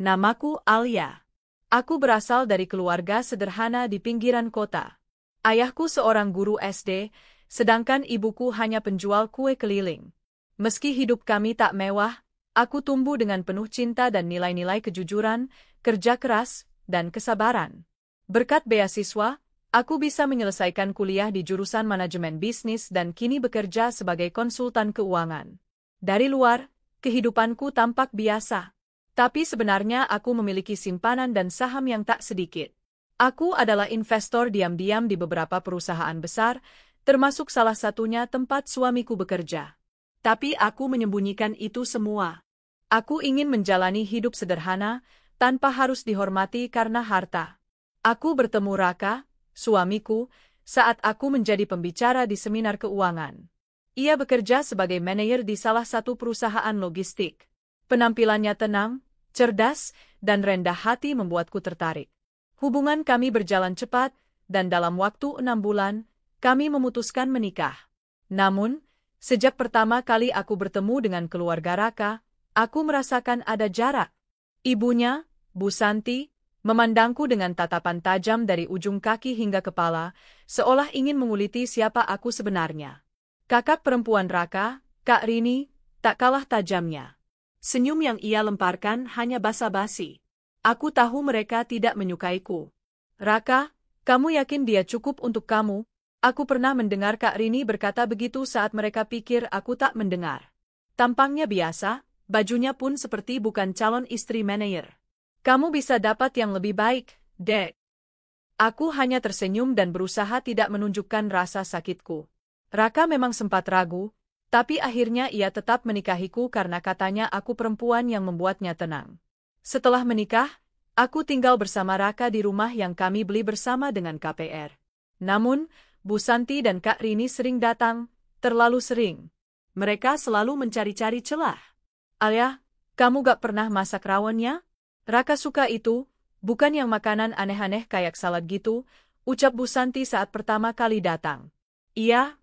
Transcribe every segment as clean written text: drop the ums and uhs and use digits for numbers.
Namaku Alia. Aku berasal dari keluarga sederhana di pinggiran kota. Ayahku seorang guru SD, sedangkan ibuku hanya penjual kue keliling. Meski hidup kami tak mewah, aku tumbuh dengan penuh cinta dan nilai-nilai kejujuran, kerja keras, dan kesabaran. Berkat beasiswa, aku bisa menyelesaikan kuliah di jurusan manajemen bisnis dan kini bekerja sebagai konsultan keuangan. Dari luar, kehidupanku tampak biasa. Tapi sebenarnya aku memiliki simpanan dan saham yang tak sedikit. Aku adalah investor diam-diam di beberapa perusahaan besar, termasuk salah satunya tempat suamiku bekerja. Tapi aku menyembunyikan itu semua. Aku ingin menjalani hidup sederhana, tanpa harus dihormati karena harta. Aku bertemu Raka, suamiku, saat aku menjadi pembicara di seminar keuangan. Ia bekerja sebagai manajer di salah satu perusahaan logistik. Penampilannya tenang, cerdas, dan rendah hati membuatku tertarik. Hubungan kami berjalan cepat, dan dalam waktu 6 bulan, kami memutuskan menikah. Namun, sejak pertama kali aku bertemu dengan keluarga Raka, aku merasakan ada jarak. Ibunya, Bu Santi, memandangku dengan tatapan tajam dari ujung kaki hingga kepala, seolah ingin menguliti siapa aku sebenarnya. Kakak perempuan Raka, Kak Rini, tak kalah tajamnya. Senyum yang ia lemparkan hanya basa-basi. Aku tahu mereka tidak menyukaiku. Raka, kamu yakin dia cukup untuk kamu? Aku pernah mendengar Kak Rini berkata begitu saat mereka pikir aku tak mendengar. Tampangnya biasa, bajunya pun seperti bukan calon istri manajer. Kamu bisa dapat yang lebih baik, Dek. Aku hanya tersenyum dan berusaha tidak menunjukkan rasa sakitku. Raka memang sempat ragu, tapi akhirnya ia tetap menikahiku karena katanya aku perempuan yang membuatnya tenang. Setelah menikah, aku tinggal bersama Raka di rumah yang kami beli bersama dengan KPR. Namun, Bu Santi dan Kak Rini sering datang, terlalu sering. Mereka selalu mencari-cari celah. Alia, kamu gak pernah masak rawonnya? Raka suka itu, bukan yang makanan aneh-aneh kayak salad gitu, ucap Bu Santi saat pertama kali datang. Iya,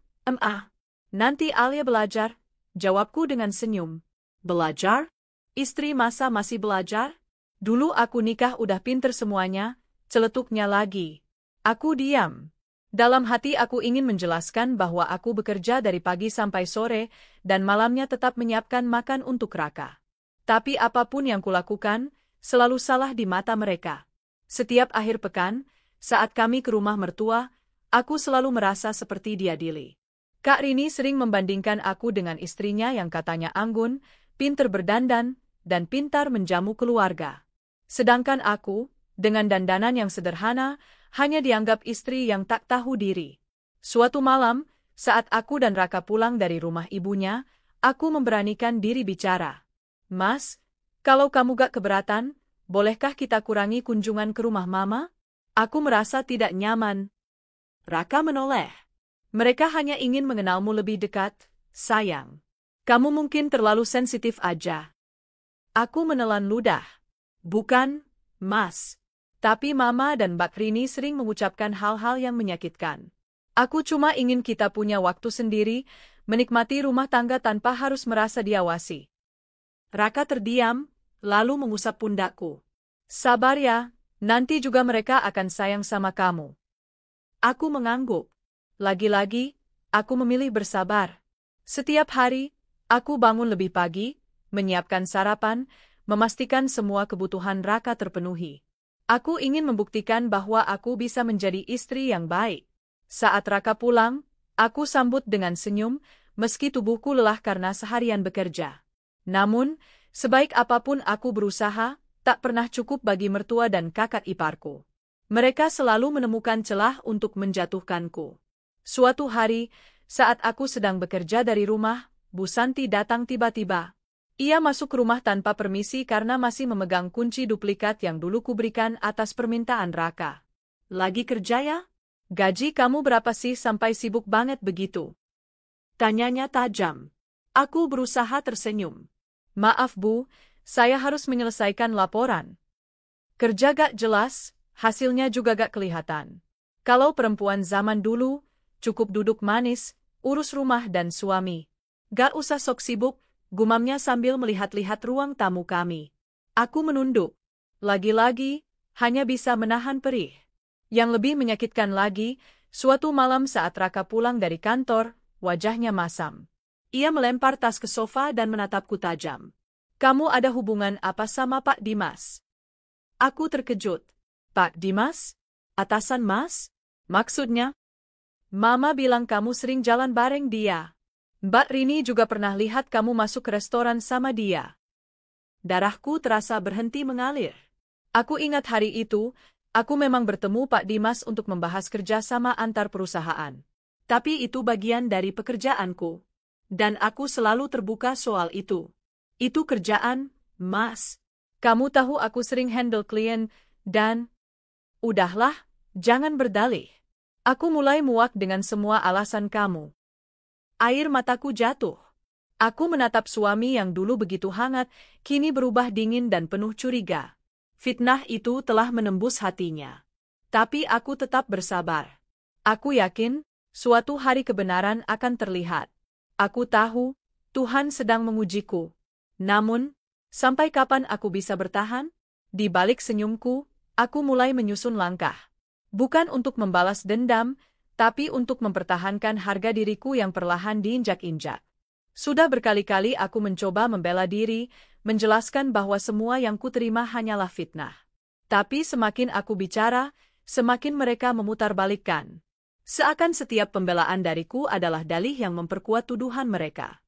nanti Alia belajar, jawabku dengan senyum. Belajar? Istri masa masih belajar? Dulu aku nikah udah pinter semuanya, celetuknya lagi. Aku diam. Dalam hati aku ingin menjelaskan bahwa aku bekerja dari pagi sampai sore, dan malamnya tetap menyiapkan makan untuk Raka. Tapi apapun yang kulakukan, selalu salah di mata mereka. Setiap akhir pekan, saat kami ke rumah mertua, aku selalu merasa seperti diadili. Kak Rini sering membandingkan aku dengan istrinya yang katanya anggun, pinter berdandan, dan pintar menjamu keluarga. Sedangkan aku, dengan dandanan yang sederhana, hanya dianggap istri yang tak tahu diri. Suatu malam, saat aku dan Raka pulang dari rumah ibunya, aku memberanikan diri bicara. Mas, kalau kamu gak keberatan, bolehkah kita kurangi kunjungan ke rumah Mama? Aku merasa tidak nyaman. Raka menoleh. Mereka hanya ingin mengenalmu lebih dekat, sayang. Kamu mungkin terlalu sensitif aja. Aku menelan ludah. Bukan, Mas. Tapi Mama dan Mbak Rini sering mengucapkan hal-hal yang menyakitkan. Aku cuma ingin kita punya waktu sendiri, menikmati rumah tangga tanpa harus merasa diawasi. Raka terdiam, lalu mengusap pundakku. Sabar ya, nanti juga mereka akan sayang sama kamu. Aku mengangguk. Lagi-lagi, aku memilih bersabar. Setiap hari, aku bangun lebih pagi, menyiapkan sarapan, memastikan semua kebutuhan Raka terpenuhi. Aku ingin membuktikan bahwa aku bisa menjadi istri yang baik. Saat Raka pulang, aku sambut dengan senyum, meski tubuhku lelah karena seharian bekerja. Namun, sebaik apapun aku berusaha, tak pernah cukup bagi mertua dan kakak iparku. Mereka selalu menemukan celah untuk menjatuhkanku. Suatu hari, saat aku sedang bekerja dari rumah, Bu Santi datang tiba-tiba. Ia masuk rumah tanpa permisi karena masih memegang kunci duplikat yang dulu kuberikan atas permintaan Raka. Lagi kerja ya? Gaji kamu berapa sih sampai sibuk banget begitu? Tanyanya tajam. Aku berusaha tersenyum. Maaf Bu, saya harus menyelesaikan laporan. Kerja gak jelas, hasilnya juga gak kelihatan. Kalau perempuan zaman dulu, cukup duduk manis, urus rumah dan suami. Gak usah sok sibuk, gumamnya sambil melihat-lihat ruang tamu kami. Aku menunduk. Lagi-lagi, hanya bisa menahan perih. Yang lebih menyakitkan lagi, suatu malam saat Raka pulang dari kantor, wajahnya masam. Ia melempar tas ke sofa dan menatapku tajam. Kamu ada hubungan apa sama Pak Dimas? Aku terkejut. Pak Dimas? Atasan Mas? Maksudnya? Mama bilang kamu sering jalan bareng dia. Mbak Rini juga pernah lihat kamu masuk ke restoran sama dia. Darahku terasa berhenti mengalir. Aku ingat hari itu, aku memang bertemu Pak Dimas untuk membahas kerjasama antar perusahaan. Tapi itu bagian dari pekerjaanku. Dan aku selalu terbuka soal itu. Itu kerjaan, Mas. Kamu tahu aku sering handle klien, dan... Udahlah, jangan berdalih. Aku mulai muak dengan semua alasan kamu. Air mataku jatuh. Aku menatap suami yang dulu begitu hangat, kini berubah dingin dan penuh curiga. Fitnah itu telah menembus hatinya. Tapi aku tetap bersabar. Aku yakin, suatu hari kebenaran akan terlihat. Aku tahu, Tuhan sedang mengujiku. Namun, sampai kapan aku bisa bertahan? Di balik senyumku, aku mulai menyusun langkah. Bukan untuk membalas dendam, tapi untuk mempertahankan harga diriku yang perlahan diinjak-injak. Sudah berkali-kali aku mencoba membela diri, menjelaskan bahwa semua yang kuterima hanyalah fitnah. Tapi semakin aku bicara, semakin mereka memutarbalikkan. Seakan setiap pembelaan dariku adalah dalih yang memperkuat tuduhan mereka.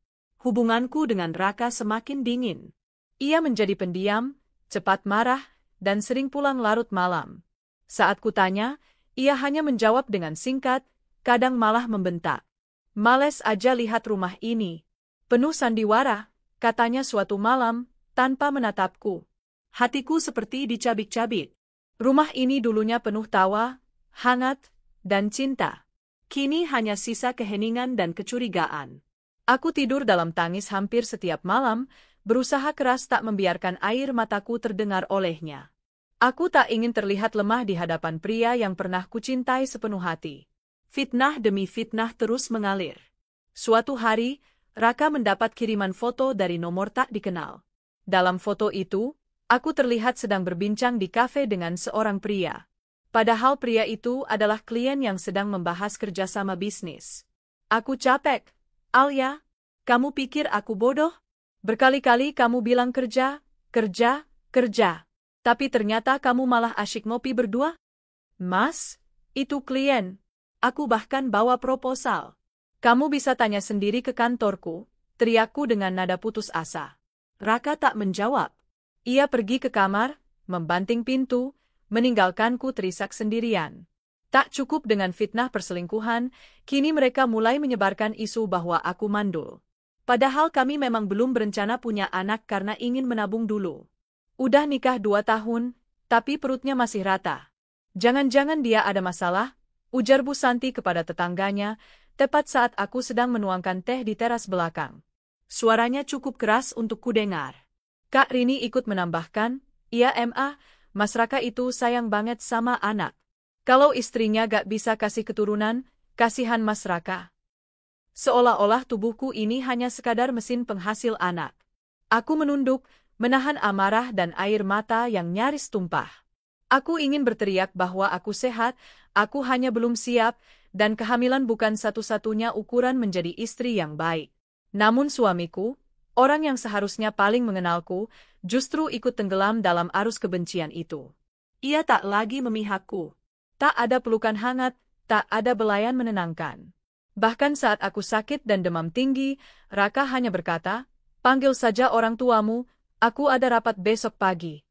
Hubunganku dengan Raka semakin dingin. Ia menjadi pendiam, cepat marah, dan sering pulang larut malam. Saat kutanya, ia hanya menjawab dengan singkat, kadang malah membentak. Males aja lihat rumah ini. Penuh sandiwara, katanya suatu malam, tanpa menatapku. Hatiku seperti dicabik-cabik. Rumah ini dulunya penuh tawa, hangat, dan cinta. Kini hanya sisa keheningan dan kecurigaan. Aku tidur dalam tangis hampir setiap malam, berusaha keras tak membiarkan air mataku terdengar olehnya. Aku tak ingin terlihat lemah di hadapan pria yang pernah kucintai sepenuh hati. Fitnah demi fitnah terus mengalir. Suatu hari, Raka mendapat kiriman foto dari nomor tak dikenal. Dalam foto itu, aku terlihat sedang berbincang di kafe dengan seorang pria. Padahal pria itu adalah klien yang sedang membahas kerjasama bisnis. Aku capek. Alia, kamu pikir aku bodoh? Berkali-kali kamu bilang kerja, kerja, kerja. Tapi ternyata kamu malah asyik ngopi berdua? Mas, itu klien. Aku bahkan bawa proposal. Kamu bisa tanya sendiri ke kantorku, teriakku dengan nada putus asa. Raka tak menjawab. Ia pergi ke kamar, membanting pintu, meninggalkanku terisak sendirian. Tak cukup dengan fitnah perselingkuhan, kini mereka mulai menyebarkan isu bahwa aku mandul. Padahal kami memang belum berencana punya anak karena ingin menabung dulu. Udah nikah 2 tahun, tapi perutnya masih rata. Jangan-jangan dia ada masalah, ujar Bu Santi kepada tetangganya, tepat saat aku sedang menuangkan teh di teras belakang. Suaranya cukup keras untuk kudengar. Kak Rini ikut menambahkan, iya Mas Raka itu sayang banget sama anak. Kalau istrinya gak bisa kasih keturunan, kasihan Mas Raka. Seolah-olah tubuhku ini hanya sekadar mesin penghasil anak. Aku menunduk, menahan amarah dan air mata yang nyaris tumpah. Aku ingin berteriak bahwa aku sehat, aku hanya belum siap, dan kehamilan bukan satu-satunya ukuran menjadi istri yang baik. Namun suamiku, orang yang seharusnya paling mengenalku, justru ikut tenggelam dalam arus kebencian itu. Ia tak lagi memihakku. Tak ada pelukan hangat, tak ada belayan menenangkan. Bahkan saat aku sakit dan demam tinggi, Raka hanya berkata, panggil saja orang tuamu, aku ada rapat besok pagi.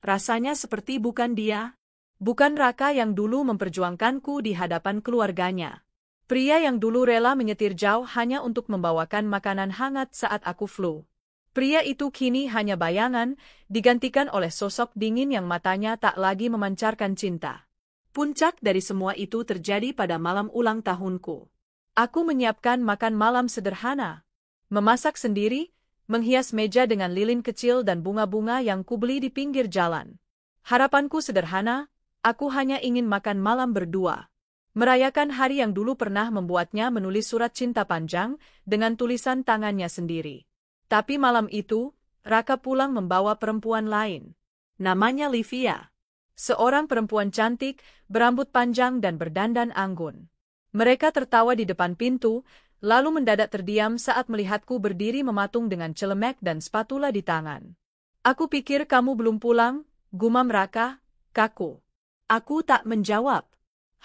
Rasanya seperti bukan dia. Bukan Raka yang dulu memperjuangkanku di hadapan keluarganya. Pria yang dulu rela menyetir jauh hanya untuk membawakan makanan hangat saat aku flu. Pria itu kini hanya bayangan, digantikan oleh sosok dingin yang matanya tak lagi memancarkan cinta. Puncak dari semua itu terjadi pada malam ulang tahunku. Aku menyiapkan makan malam sederhana. Memasak sendiri, menghias meja dengan lilin kecil dan bunga-bunga yang kubeli di pinggir jalan. Harapanku sederhana. Aku hanya ingin makan malam berdua. Merayakan hari yang dulu pernah membuatnya menulis surat cinta panjang dengan tulisan tangannya sendiri. Tapi malam itu, Raka pulang membawa perempuan lain. Namanya Livia. Seorang perempuan cantik, berambut panjang dan berdandan anggun. Mereka tertawa di depan pintu, lalu mendadak terdiam saat melihatku berdiri mematung dengan celemek dan spatula di tangan. Aku pikir kamu belum pulang, gumam Raka, kaku. Aku tak menjawab.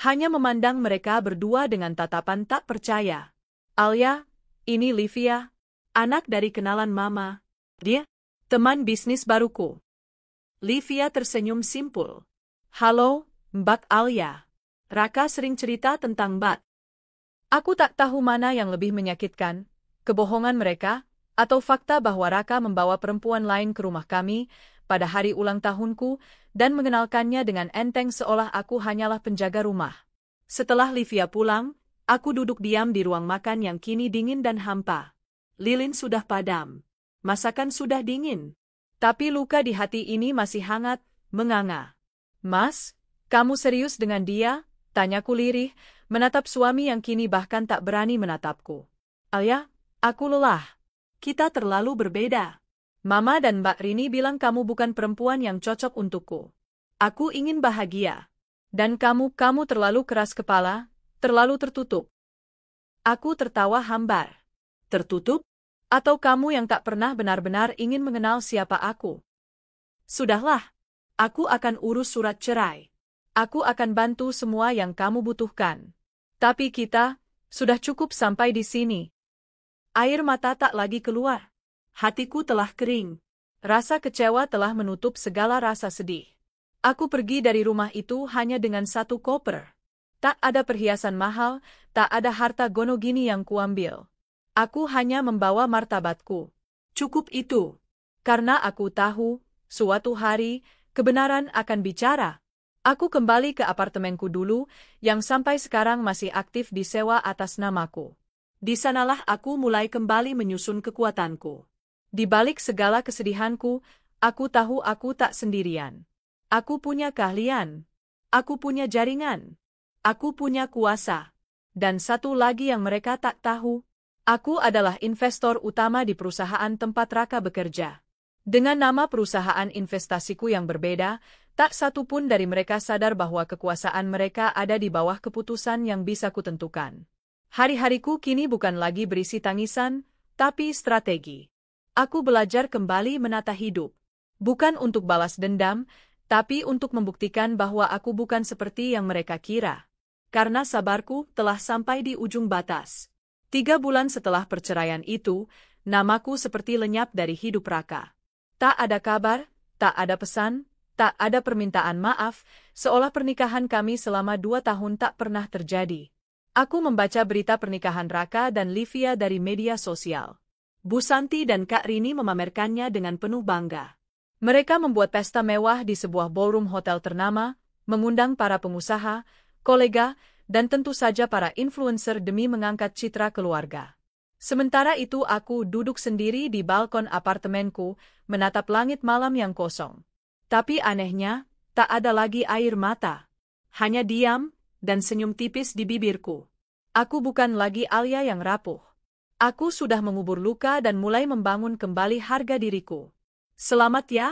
Hanya memandang mereka berdua dengan tatapan tak percaya. Alia, ini Livia, Anak dari kenalan Mama. dia, teman bisnis baruku. Livia tersenyum simpul. Halo, Mbak Alia. Raka sering cerita tentang Mbak. Aku tak tahu mana yang lebih menyakitkan, kebohongan mereka, atau fakta bahwa Raka membawa perempuan lain ke rumah kami pada hari ulang tahunku dan mengenalkannya dengan enteng seolah aku hanyalah penjaga rumah. Setelah Livia pulang, aku duduk diam di ruang makan yang kini dingin dan hampa. Lilin sudah padam. Masakan sudah dingin. Tapi luka di hati ini masih hangat, menganga. Mas, kamu serius dengan dia? Tanyaku lirih, menatap suami yang kini bahkan tak berani menatapku. Alia, aku lelah. Kita terlalu berbeda. Mama dan Mbak Rini bilang kamu bukan perempuan yang cocok untukku. Aku ingin bahagia. Dan kamu terlalu keras kepala, terlalu tertutup. Aku tertawa hambar. Tertutup? Atau kamu yang tak pernah benar-benar ingin mengenal siapa aku? Sudahlah. Aku akan urus surat cerai. Aku akan bantu semua yang kamu butuhkan. Tapi kita sudah cukup sampai di sini. Air mata tak lagi keluar. Hatiku telah kering. Rasa kecewa telah menutup segala rasa sedih. Aku pergi dari rumah itu hanya dengan satu koper. Tak ada perhiasan mahal, tak ada harta gono gini yang kuambil. Aku hanya membawa martabatku. Cukup itu. Karena aku tahu, suatu hari, kebenaran akan bicara. Aku kembali ke apartemenku dulu, yang sampai sekarang masih aktif disewa atas namaku. Di sanalah aku mulai kembali menyusun kekuatanku. Di balik segala kesedihanku, aku tahu aku tak sendirian. Aku punya keahlian. Aku punya jaringan. Aku punya kuasa. Dan satu lagi yang mereka tak tahu, aku adalah investor utama di perusahaan tempat Raka bekerja. Dengan nama perusahaan investasiku yang berbeda, tak satu pun dari mereka sadar bahwa kekuasaan mereka ada di bawah keputusan yang bisa kutentukan. Hari-hariku kini bukan lagi berisi tangisan, tapi strategi. Aku belajar kembali menata hidup. Bukan untuk balas dendam, tapi untuk membuktikan bahwa aku bukan seperti yang mereka kira. Karena sabarku telah sampai di ujung batas. 3 bulan setelah perceraian itu, namaku seperti lenyap dari hidup Raka. Tak ada kabar, tak ada pesan, tak ada permintaan maaf, seolah pernikahan kami selama 2 tahun tak pernah terjadi. Aku membaca berita pernikahan Raka dan Livia dari media sosial. Bu Santi dan Kak Rini memamerkannya dengan penuh bangga. Mereka membuat pesta mewah di sebuah ballroom hotel ternama, mengundang para pengusaha, kolega, dan tentu saja para influencer demi mengangkat citra keluarga. Sementara itu aku duduk sendiri di balkon apartemenku, menatap langit malam yang kosong. Tapi anehnya, tak ada lagi air mata. Hanya diam, dan senyum tipis di bibirku. Aku bukan lagi Alia yang rapuh. Aku sudah mengubur luka dan mulai membangun kembali harga diriku. Selamat ya,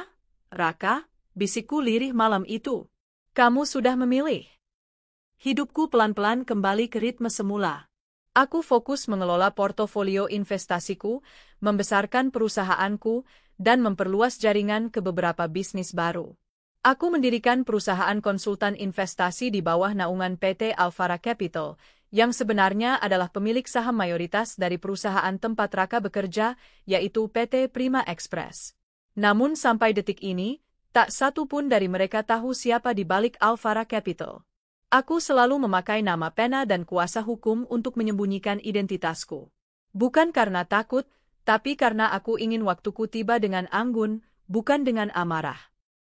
Raka, bisikku lirih malam itu. Kamu sudah memilih. Hidupku pelan-pelan kembali ke ritme semula. Aku fokus mengelola portofolio investasiku, membesarkan perusahaanku, dan memperluas jaringan ke beberapa bisnis baru. Aku mendirikan perusahaan konsultan investasi di bawah naungan PT Alvara Capital, yang sebenarnya adalah pemilik saham mayoritas dari perusahaan tempat Raka bekerja, yaitu PT Prima Express. Namun sampai detik ini, tak satu pun dari mereka tahu siapa di balik Alvara Capital. Aku selalu memakai nama pena dan kuasa hukum untuk menyembunyikan identitasku. Bukan karena takut, tapi karena aku ingin waktuku tiba dengan anggun, bukan dengan amarah.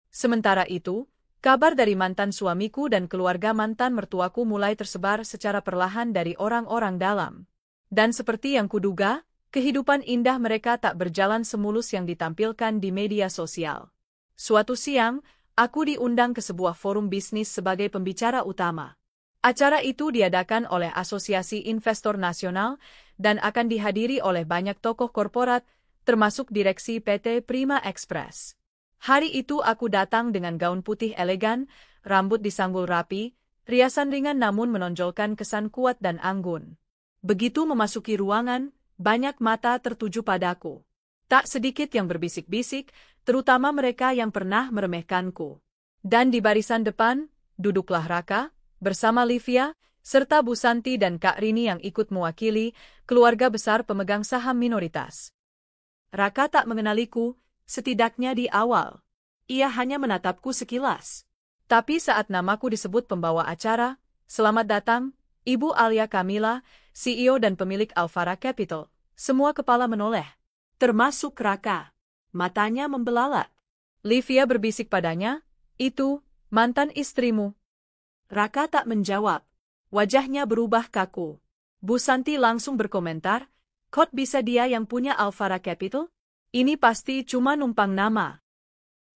Sementara itu, kabar dari mantan suamiku dan keluarga mantan mertuaku mulai tersebar secara perlahan dari orang-orang dalam. Dan seperti yang kuduga, kehidupan indah mereka tak berjalan semulus yang ditampilkan di media sosial. Suatu siang, aku diundang ke sebuah forum bisnis sebagai pembicara utama. Acara itu diadakan oleh Asosiasi Investor Nasional dan akan dihadiri oleh banyak tokoh korporat, termasuk direksi PT Prima Express. Hari itu aku datang dengan gaun putih elegan, rambut disanggul rapi, riasan ringan namun menonjolkan kesan kuat dan anggun. Begitu memasuki ruangan, banyak mata tertuju padaku. Tak sedikit yang berbisik-bisik, terutama mereka yang pernah meremehkanku. Dan di barisan depan, duduklah Raka, bersama Livia, serta Bu Santi dan Kak Rini yang ikut mewakili keluarga besar pemegang saham minoritas. Raka tak mengenaliku, setidaknya di awal. Ia hanya menatapku sekilas. Tapi saat namaku disebut pembawa acara, selamat datang, Ibu Alia Kamila, CEO dan pemilik Alvara Capital, semua kepala menoleh. Termasuk Raka. Matanya membelalak. Livia berbisik padanya, itu, mantan istrimu. Raka tak menjawab. Wajahnya berubah kaku. Bu Santi langsung berkomentar, kok bisa dia yang punya Alvara Capital? Ini pasti cuma numpang nama.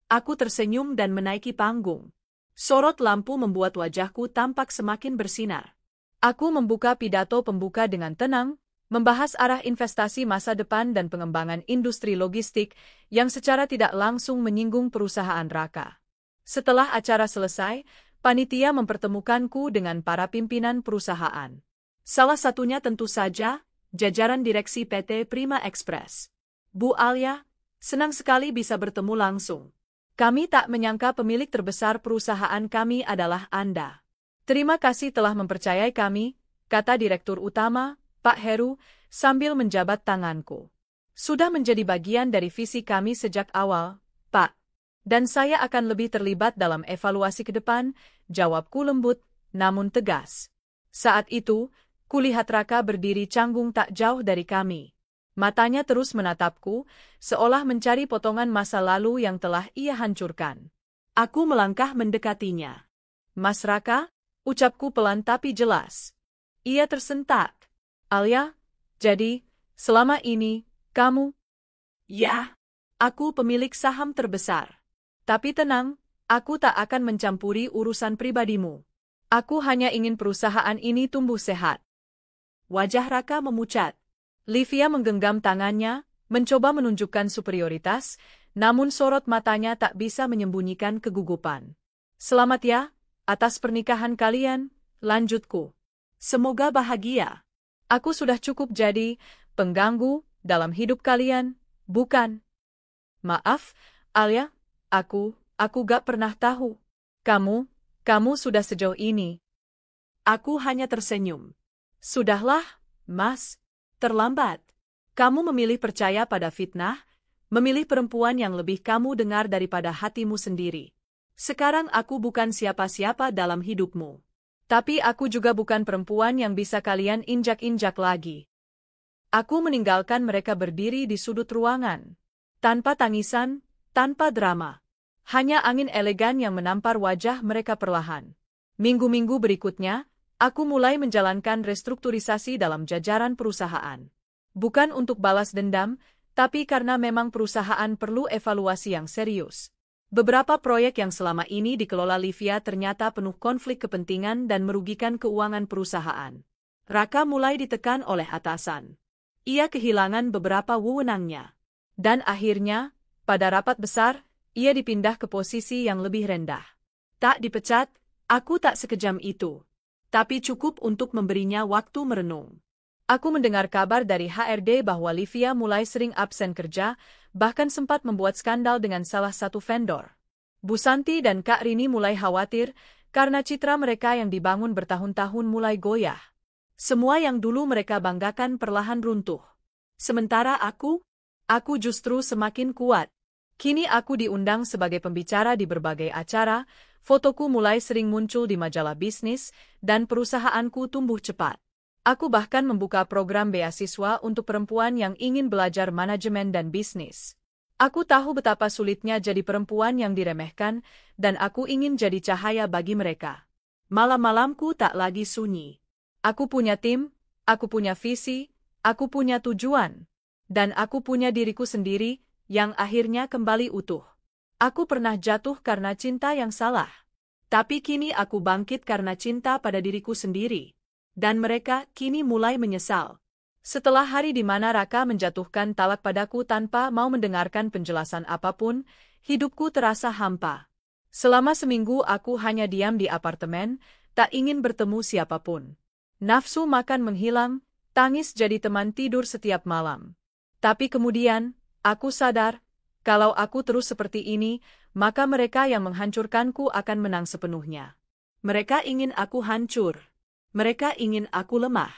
Aku tersenyum dan menaiki panggung. Sorot lampu membuat wajahku tampak semakin bersinar. Aku membuka pidato pembuka dengan tenang, membahas arah investasi masa depan dan pengembangan industri logistik yang secara tidak langsung menyinggung perusahaan Raka. Setelah acara selesai, panitia mempertemukanku dengan para pimpinan perusahaan. Salah satunya tentu saja, jajaran direksi PT Prima Express. Bu Alia, senang sekali bisa bertemu langsung. Kami tak menyangka pemilik terbesar perusahaan kami adalah Anda. Terima kasih telah mempercayai kami, kata Direktur Utama, Pak Heru, sambil menjabat tanganku. Sudah menjadi bagian dari visi kami sejak awal, Pak. Dan saya akan lebih terlibat dalam evaluasi ke depan, jawabku lembut, namun tegas. Saat itu, kulihat Raka berdiri canggung tak jauh dari kami. Matanya terus menatapku, seolah mencari potongan masa lalu yang telah ia hancurkan. Aku melangkah mendekatinya. Mas Raka, ucapku pelan tapi jelas. Ia tersentak. Alia, jadi, selama ini, kamu? Ya, aku pemilik saham terbesar. Tapi tenang, aku tak akan mencampuri urusan pribadimu. Aku hanya ingin perusahaan ini tumbuh sehat. Wajah Raka memucat. Livia menggenggam tangannya, mencoba menunjukkan superioritas, namun sorot matanya tak bisa menyembunyikan kegugupan. Selamat ya, atas pernikahan kalian, lanjutku. Semoga bahagia. Aku sudah cukup jadi pengganggu dalam hidup kalian, bukan? Maaf, Alia, aku gak pernah tahu. Kamu sudah sejauh ini. Aku hanya tersenyum. Sudahlah, Mas. Terlambat. Kamu memilih percaya pada fitnah, memilih perempuan yang lebih kamu dengar daripada hatimu sendiri. Sekarang aku bukan siapa-siapa dalam hidupmu. Tapi aku juga bukan perempuan yang bisa kalian injak-injak lagi. Aku meninggalkan mereka berdiri di sudut ruangan. Tanpa tangisan, tanpa drama. Hanya angin elegan yang menampar wajah mereka perlahan. Minggu-minggu berikutnya, aku mulai menjalankan restrukturisasi dalam jajaran perusahaan. Bukan untuk balas dendam, tapi karena memang perusahaan perlu evaluasi yang serius. Beberapa proyek yang selama ini dikelola Livia ternyata penuh konflik kepentingan dan merugikan keuangan perusahaan. Raka mulai ditekan oleh atasan. Ia kehilangan beberapa wewenangnya. Dan akhirnya, pada rapat besar, ia dipindah ke posisi yang lebih rendah. Tak dipecat, aku tak sekejam itu. Tapi cukup untuk memberinya waktu merenung. Aku mendengar kabar dari HRD bahwa Livia mulai sering absen kerja, bahkan sempat membuat skandal dengan salah satu vendor. Bu Santi dan Kak Rini mulai khawatir karena citra mereka yang dibangun bertahun-tahun mulai goyah. Semua yang dulu mereka banggakan perlahan runtuh. Sementara aku justru semakin kuat. Kini aku diundang sebagai pembicara di berbagai acara, fotoku mulai sering muncul di majalah bisnis, dan perusahaanku tumbuh cepat. Aku bahkan membuka program beasiswa untuk perempuan yang ingin belajar manajemen dan bisnis. Aku tahu betapa sulitnya jadi perempuan yang diremehkan, dan aku ingin jadi cahaya bagi mereka. Malam-malamku tak lagi sunyi. Aku punya tim, aku punya visi, aku punya tujuan. Dan aku punya diriku sendiri, yang akhirnya kembali utuh. Aku pernah jatuh karena cinta yang salah. Tapi kini aku bangkit karena cinta pada diriku sendiri. Dan mereka kini mulai menyesal. Setelah hari di mana Raka menjatuhkan talak padaku tanpa mau mendengarkan penjelasan apapun, Hidupku terasa hampa. Selama seminggu aku hanya diam di apartemen, tak ingin bertemu siapapun. Nafsu makan menghilang, tangis jadi teman tidur setiap malam. Tapi kemudian, aku sadar, kalau aku terus seperti ini, maka mereka yang menghancurkanku akan menang sepenuhnya. Mereka ingin aku hancur. Mereka ingin aku lemah.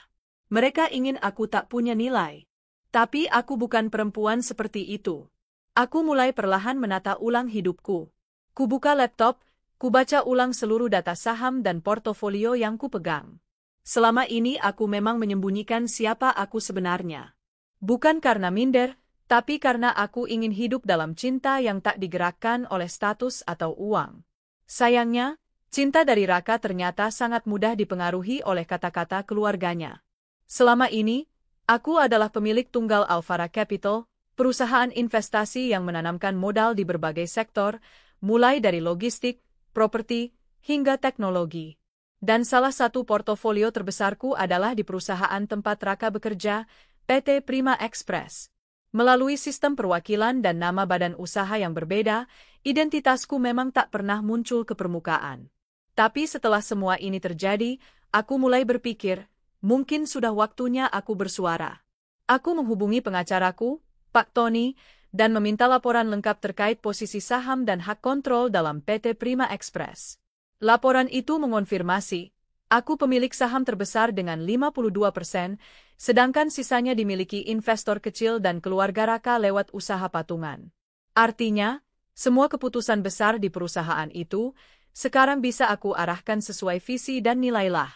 Mereka ingin aku tak punya nilai. Tapi aku bukan perempuan seperti itu. Aku mulai perlahan menata ulang hidupku. Kubuka laptop, kubaca ulang seluruh data saham dan portofolio yang kupegang. Selama ini aku memang menyembunyikan siapa aku sebenarnya. Bukan karena minder, tapi karena aku ingin hidup dalam cinta yang tak digerakkan oleh status atau uang. Sayangnya, cinta dari Raka ternyata sangat mudah dipengaruhi oleh kata-kata keluarganya. Selama ini, aku adalah pemilik tunggal Alvara Capital, perusahaan investasi yang menanamkan modal di berbagai sektor, mulai dari logistik, properti, hingga teknologi. Dan salah satu portofolio terbesarku adalah di perusahaan tempat Raka bekerja, PT Prima Express. Melalui sistem perwakilan dan nama badan usaha yang berbeda, identitasku memang tak pernah muncul ke permukaan. Tapi setelah semua ini terjadi, aku mulai berpikir, mungkin sudah waktunya aku bersuara. Aku menghubungi pengacaraku, Pak Tony, dan meminta laporan lengkap terkait posisi saham dan hak kontrol dalam PT Prima Express. Laporan itu mengonfirmasi, aku pemilik saham terbesar dengan 52%, sedangkan sisanya dimiliki investor kecil dan keluarga Raka lewat usaha patungan. Artinya, semua keputusan besar di perusahaan itu, sekarang bisa aku arahkan sesuai visi dan nilailah.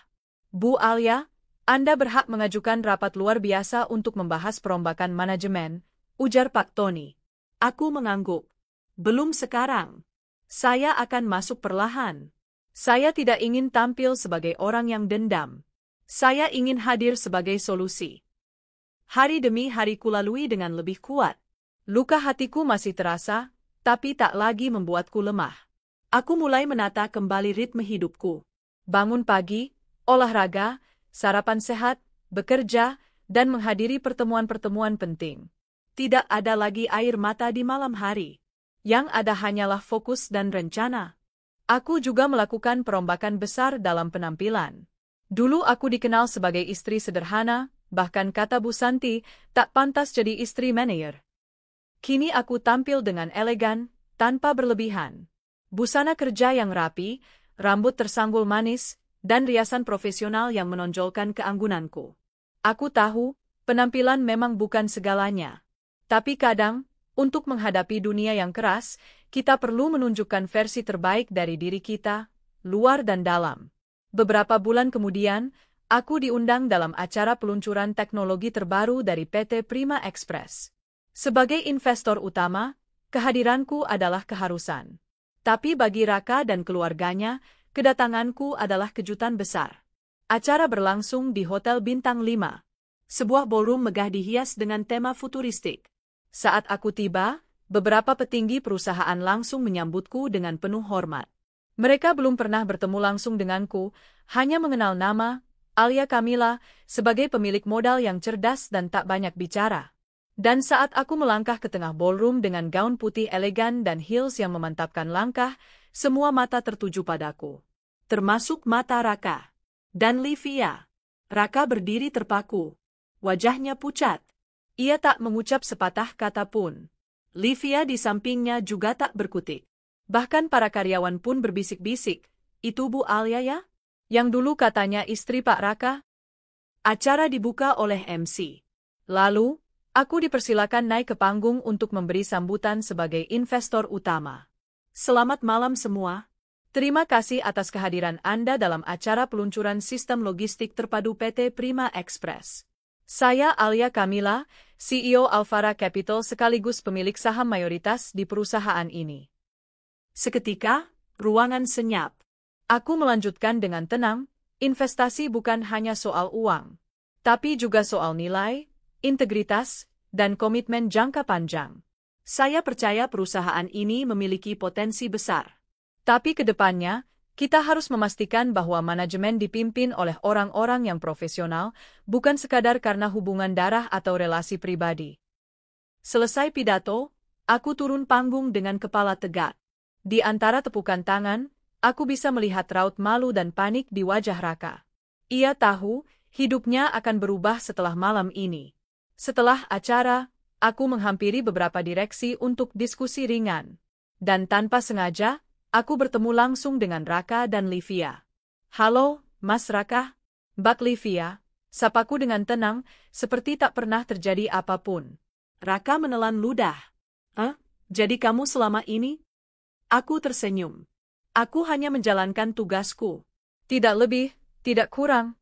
Bu Alia, Anda berhak mengajukan rapat luar biasa untuk membahas perombakan manajemen, ujar Pak Tony. Aku mengangguk. Belum sekarang. Saya akan masuk perlahan. Saya tidak ingin tampil sebagai orang yang dendam. Saya ingin hadir sebagai solusi. Hari demi hari kulalui dengan lebih kuat. Luka hatiku masih terasa, tapi tak lagi membuatku lemah. Aku mulai menata kembali ritme hidupku. Bangun pagi, olahraga, sarapan sehat, bekerja, dan menghadiri pertemuan-pertemuan penting. Tidak ada lagi air mata di malam hari. Yang ada hanyalah fokus dan rencana. Aku juga melakukan perombakan besar dalam penampilan. Dulu aku dikenal sebagai istri sederhana, bahkan kata Bu Santi, tak pantas jadi istri manajer. Kini aku tampil dengan elegan, tanpa berlebihan. Busana kerja yang rapi, rambut tersanggul manis, dan riasan profesional yang menonjolkan keanggunanku. Aku tahu, penampilan memang bukan segalanya. Tapi kadang, untuk menghadapi dunia yang keras, kita perlu menunjukkan versi terbaik dari diri kita, luar dan dalam. Beberapa bulan kemudian, aku diundang dalam acara peluncuran teknologi terbaru dari PT Prima Express. Sebagai investor utama, kehadiranku adalah keharusan. Tapi bagi Raka dan keluarganya, kedatanganku adalah kejutan besar. Acara berlangsung di Hotel Bintang 5. Sebuah ballroom megah dihias dengan tema futuristik. Saat aku tiba, beberapa petinggi perusahaan langsung menyambutku dengan penuh hormat. Mereka belum pernah bertemu langsung denganku, hanya mengenal nama, Alia Kamila, sebagai pemilik modal yang cerdas dan tak banyak bicara. Dan saat aku melangkah ke tengah ballroom dengan gaun putih elegan dan heels yang memantapkan langkah, semua mata tertuju padaku. Termasuk mata Raka. Dan Livia. Raka berdiri terpaku. Wajahnya pucat. Ia tak mengucap sepatah kata pun. Livia di sampingnya juga tak berkutik. Bahkan para karyawan pun berbisik-bisik, "Itu Bu Alia ya? Yang dulu katanya istri Pak Raka?" Acara dibuka oleh MC. Lalu, aku dipersilakan naik ke panggung untuk memberi sambutan sebagai investor utama. Selamat malam semua. Terima kasih atas kehadiran Anda dalam acara peluncuran sistem logistik terpadu PT Prima Express. Saya Alia Kamila, CEO Alvara Capital sekaligus pemilik saham mayoritas di perusahaan ini. Seketika, ruangan senyap. Aku melanjutkan dengan tenang, investasi bukan hanya soal uang, tapi juga soal nilai, integritas, dan komitmen jangka panjang. Saya percaya perusahaan ini memiliki potensi besar. Tapi ke depannya, kita harus memastikan bahwa manajemen dipimpin oleh orang-orang yang profesional, bukan sekadar karena hubungan darah atau relasi pribadi. Selesai pidato, Aku turun panggung dengan kepala tegak. Di antara tepukan tangan, aku bisa melihat raut malu dan panik di wajah Raka. Ia tahu, hidupnya akan berubah setelah malam ini. Setelah acara, aku menghampiri beberapa direksi untuk diskusi ringan. Dan tanpa sengaja, aku bertemu langsung dengan Raka dan Livia. "Halo, Mas Raka." "Mbak Livia," sapaku dengan tenang, seperti tak pernah terjadi apapun. Raka menelan ludah. Jadi kamu selama ini?" Aku tersenyum. "Aku hanya menjalankan tugasku. "Tidak lebih, tidak kurang."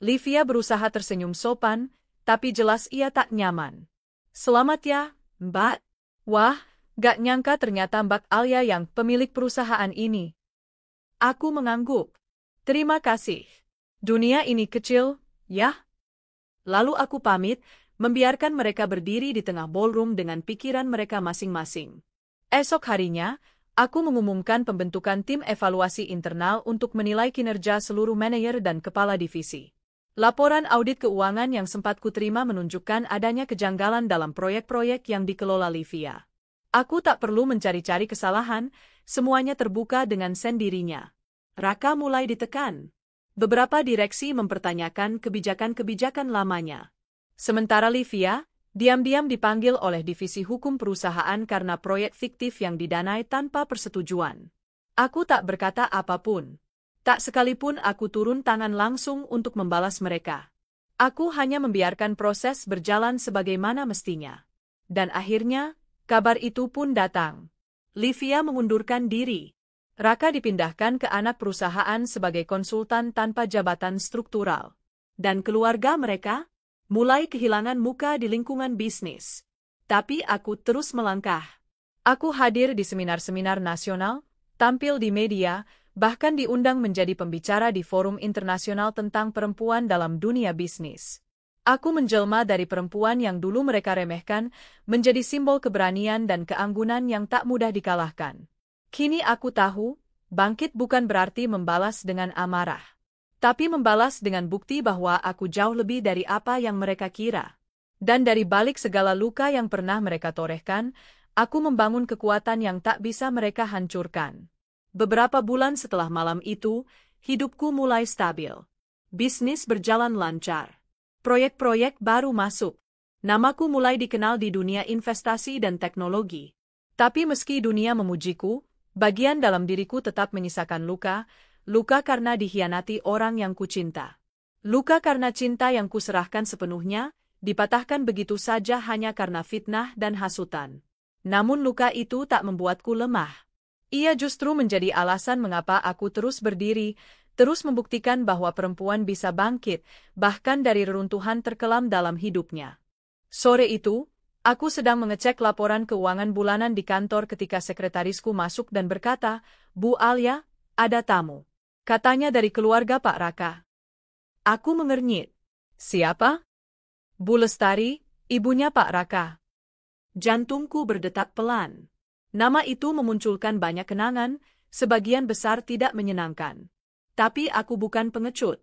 Livia berusaha tersenyum sopan, tapi jelas ia tak nyaman. "Selamat ya, Mbak." "Wah, gak nyangka ternyata Mbak Alia yang pemilik perusahaan ini." Aku mengangguk. "Terima kasih. "Dunia ini kecil, ya?" Lalu aku pamit, membiarkan mereka berdiri di tengah ballroom dengan pikiran mereka masing-masing. Esok harinya, aku mengumumkan pembentukan tim evaluasi internal untuk menilai kinerja seluruh manajer dan kepala divisi. Laporan audit keuangan yang sempat kuterima menunjukkan adanya kejanggalan dalam proyek-proyek yang dikelola Livia. Aku tak perlu mencari-cari kesalahan, semuanya terbuka dengan sendirinya. Raka mulai ditekan. Beberapa direksi mempertanyakan kebijakan-kebijakan lamanya. Sementara Livia, diam-diam dipanggil oleh divisi hukum perusahaan karena proyek fiktif yang didanai tanpa persetujuan. Aku tak berkata apapun. Tak sekalipun aku turun tangan langsung untuk membalas mereka. Aku hanya membiarkan proses berjalan sebagaimana mestinya. Dan akhirnya, kabar itu pun datang. Livia mengundurkan diri. Raka dipindahkan ke anak perusahaan sebagai konsultan tanpa jabatan struktural. Dan keluarga mereka mulai kehilangan muka di lingkungan bisnis. Tapi aku terus melangkah. Aku hadir di seminar-seminar nasional, tampil di media, bahkan diundang menjadi pembicara di forum internasional tentang perempuan dalam dunia bisnis. Aku menjelma dari perempuan yang dulu mereka remehkan, menjadi simbol keberanian dan keanggunan yang tak mudah dikalahkan. Kini aku tahu, bangkit bukan berarti membalas dengan amarah. Tapi membalas dengan bukti bahwa aku jauh lebih dari apa yang mereka kira. Dan dari balik segala luka yang pernah mereka torehkan, aku membangun kekuatan yang tak bisa mereka hancurkan. Beberapa bulan setelah malam itu, hidupku mulai stabil. Bisnis berjalan lancar. Proyek-proyek baru masuk. Namaku mulai dikenal di dunia investasi dan teknologi. Tapi meski dunia memujiku, bagian dalam diriku tetap menyisakan luka, luka karena dikhianati orang yang kucinta. Luka karena cinta yang kuserahkan sepenuhnya, dipatahkan begitu saja hanya karena fitnah dan hasutan. Namun luka itu tak membuatku lemah. Ia justru menjadi alasan mengapa aku terus berdiri, terus membuktikan bahwa perempuan bisa bangkit, bahkan dari reruntuhan terkelam dalam hidupnya. Sore itu, aku sedang mengecek laporan keuangan bulanan di kantor ketika sekretarisku masuk dan berkata, "Bu Alia, ada tamu." Katanya dari keluarga Pak Raka. Aku mengernyit. "Siapa?" "Bu Lestari, ibunya Pak Raka." Jantungku berdetak pelan. Nama itu memunculkan banyak kenangan, sebagian besar tidak menyenangkan. Tapi aku bukan pengecut.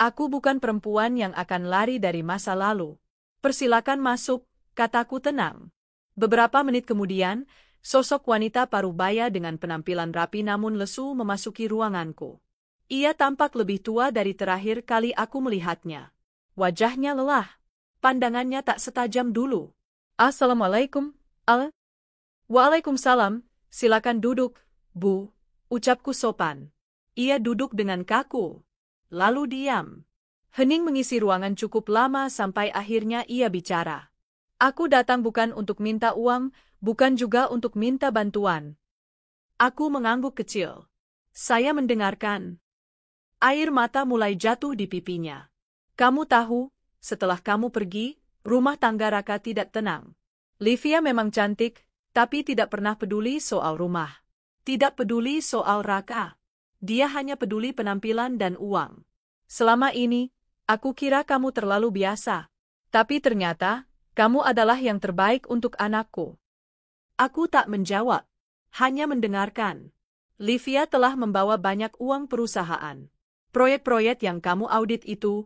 Aku bukan perempuan yang akan lari dari masa lalu. "Persilakan masuk," kataku tenang. Beberapa menit kemudian, sosok wanita parubaya dengan penampilan rapi namun lesu memasuki ruanganku. Ia tampak lebih tua dari terakhir kali aku melihatnya. Wajahnya lelah. Pandangannya tak setajam dulu. "Assalamualaikum, Al." "Waalaikumsalam, silakan duduk, Bu," ucapku sopan. Ia duduk dengan kaku. Lalu diam. Hening mengisi ruangan cukup lama sampai akhirnya ia bicara. "Aku datang bukan untuk minta uang, bukan juga untuk minta bantuan." Aku mengangguk kecil. Saya mendengarkan. Air mata mulai jatuh di pipinya. "Kamu tahu, setelah kamu pergi, rumah tangga Raka tidak tenang. Livia memang cantik, tapi tidak pernah peduli soal rumah. Tidak peduli soal Raka. Dia hanya peduli penampilan dan uang. Selama ini, aku kira kamu terlalu biasa. Tapi ternyata, kamu adalah yang terbaik untuk anakku." Aku tak menjawab, hanya mendengarkan. "Livia telah membawa banyak uang perusahaan. Proyek-proyek yang kamu audit itu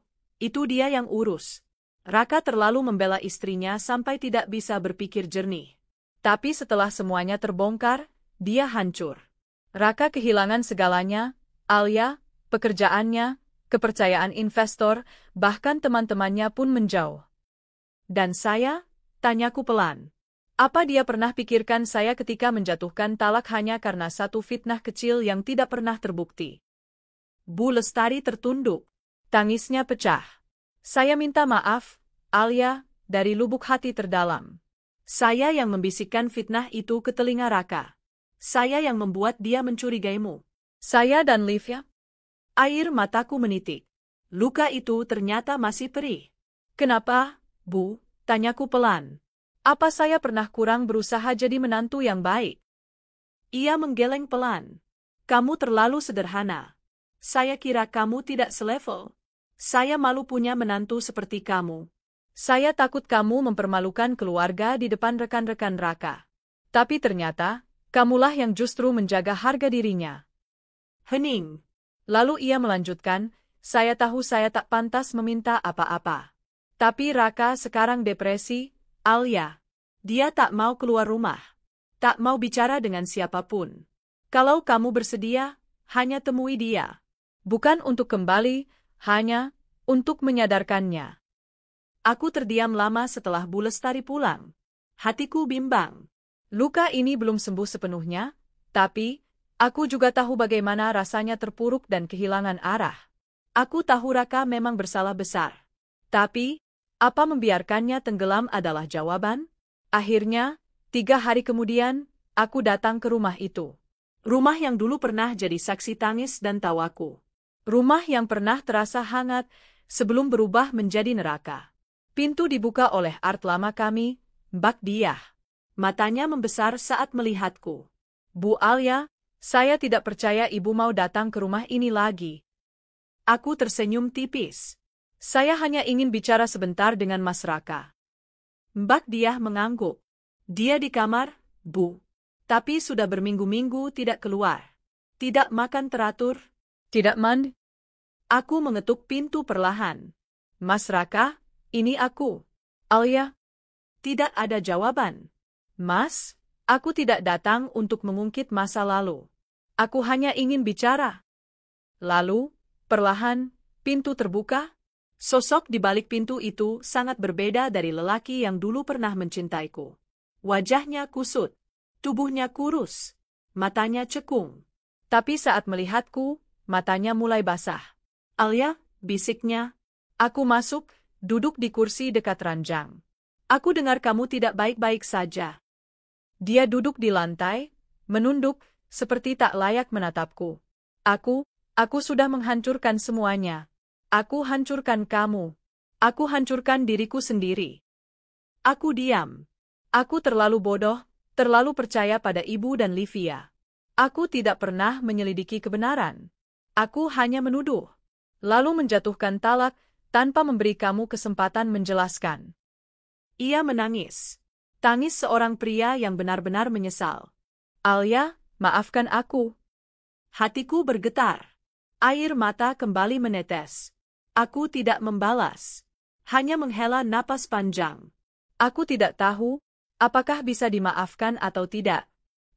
dia yang urus." Raka terlalu membela istrinya sampai tidak bisa berpikir jernih. Tapi setelah semuanya terbongkar, dia hancur. Raka kehilangan segalanya, Alia, pekerjaannya, kepercayaan investor, bahkan teman-temannya pun menjauh. Dan saya? Tanyaku pelan. Apa dia pernah pikirkan saya ketika menjatuhkan talak hanya karena satu fitnah kecil yang tidak pernah terbukti? Bu Lestari tertunduk. Tangisnya pecah. Saya minta maaf, Alia, dari lubuk hati terdalam. Saya yang membisikkan fitnah itu ke telinga Raka. Saya yang membuat dia mencurigaimu. Saya dan Livia. Air mataku menitik. Luka itu ternyata masih perih. Kenapa, Bu? Tanyaku pelan. Apa saya pernah kurang berusaha jadi menantu yang baik? Ia menggeleng pelan. Kamu terlalu sederhana. Saya kira kamu tidak selevel. Saya malu punya menantu seperti kamu. Saya takut kamu mempermalukan keluarga di depan rekan-rekan Raka. Tapi ternyata, kamulah yang justru menjaga harga dirinya. Hening. Lalu ia melanjutkan, saya tahu saya tak pantas meminta apa-apa. Tapi Raka sekarang depresi, Alia. Dia tak mau keluar rumah. Tak mau bicara dengan siapapun. Kalau kamu bersedia, hanya temui dia. Bukan untuk kembali, hanya untuk menyadarkannya. Aku terdiam lama setelah Bu Lestari pulang. Hatiku bimbang. Luka ini belum sembuh sepenuhnya, tapi aku juga tahu bagaimana rasanya terpuruk dan kehilangan arah. Aku tahu Raka memang bersalah besar. Tapi, apa membiarkannya tenggelam adalah jawaban? Akhirnya, 3 hari kemudian, aku datang ke rumah itu. Rumah yang dulu pernah jadi saksi tangis dan tawaku. Rumah yang pernah terasa hangat sebelum berubah menjadi neraka. Pintu dibuka oleh art lama kami, Mbak Diah. Matanya membesar saat melihatku. Bu Alia, saya tidak percaya ibu mau datang ke rumah ini lagi. Aku tersenyum tipis. Saya hanya ingin bicara sebentar dengan Mas Raka. Mbak Diah mengangguk. Dia di kamar, Bu. Tapi sudah berminggu-minggu tidak keluar. Tidak makan teratur. Tidak mandi. Aku mengetuk pintu perlahan. Mas Raka, ini aku. Alia. Tidak ada jawaban. Mas, aku tidak datang untuk mengungkit masa lalu. Aku hanya ingin bicara. Lalu, perlahan, pintu terbuka. Sosok di balik pintu itu sangat berbeda dari lelaki yang dulu pernah mencintaiku. Wajahnya kusut, tubuhnya kurus, matanya cekung. Tapi saat melihatku, matanya mulai basah. Alia, bisiknya. Aku masuk, duduk di kursi dekat ranjang. Aku dengar kamu tidak baik-baik saja. Dia duduk di lantai, menunduk, seperti tak layak menatapku. Aku sudah menghancurkan semuanya. Aku hancurkan kamu. Aku hancurkan diriku sendiri. Aku diam. Aku terlalu bodoh, terlalu percaya pada ibu dan Livia. Aku tidak pernah menyelidiki kebenaran. Aku hanya menuduh. Lalu menjatuhkan talak, tanpa memberi kamu kesempatan menjelaskan. Ia menangis. Tangis seorang pria yang benar-benar menyesal. Alia, maafkan aku. Hatiku bergetar. Air mata kembali menetes. Aku tidak membalas. Hanya menghela napas panjang. Aku tidak tahu, apakah bisa dimaafkan atau tidak.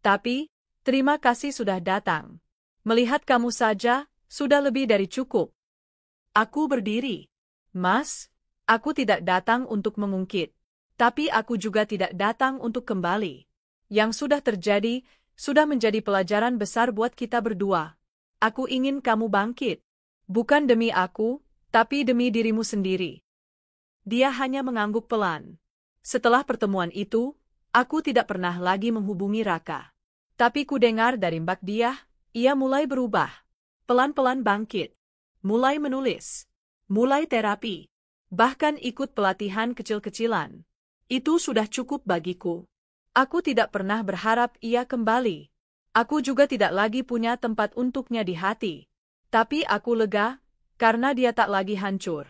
Tapi, terima kasih sudah datang. Melihat kamu saja, sudah lebih dari cukup. Aku berdiri. Mas, aku tidak datang untuk mengungkit. Tapi aku juga tidak datang untuk kembali. Yang sudah terjadi, sudah menjadi pelajaran besar buat kita berdua. Aku ingin kamu bangkit. Bukan demi aku, tapi demi dirimu sendiri. Dia hanya mengangguk pelan. Setelah pertemuan itu, aku tidak pernah lagi menghubungi Raka. Tapi ku dengar dari Mbak Diah, ia mulai berubah. Pelan-pelan bangkit. Mulai menulis. Mulai terapi. Bahkan ikut pelatihan kecil-kecilan. Itu sudah cukup bagiku. Aku tidak pernah berharap ia kembali. Aku juga tidak lagi punya tempat untuknya di hati. Tapi aku lega, karena dia tak lagi hancur.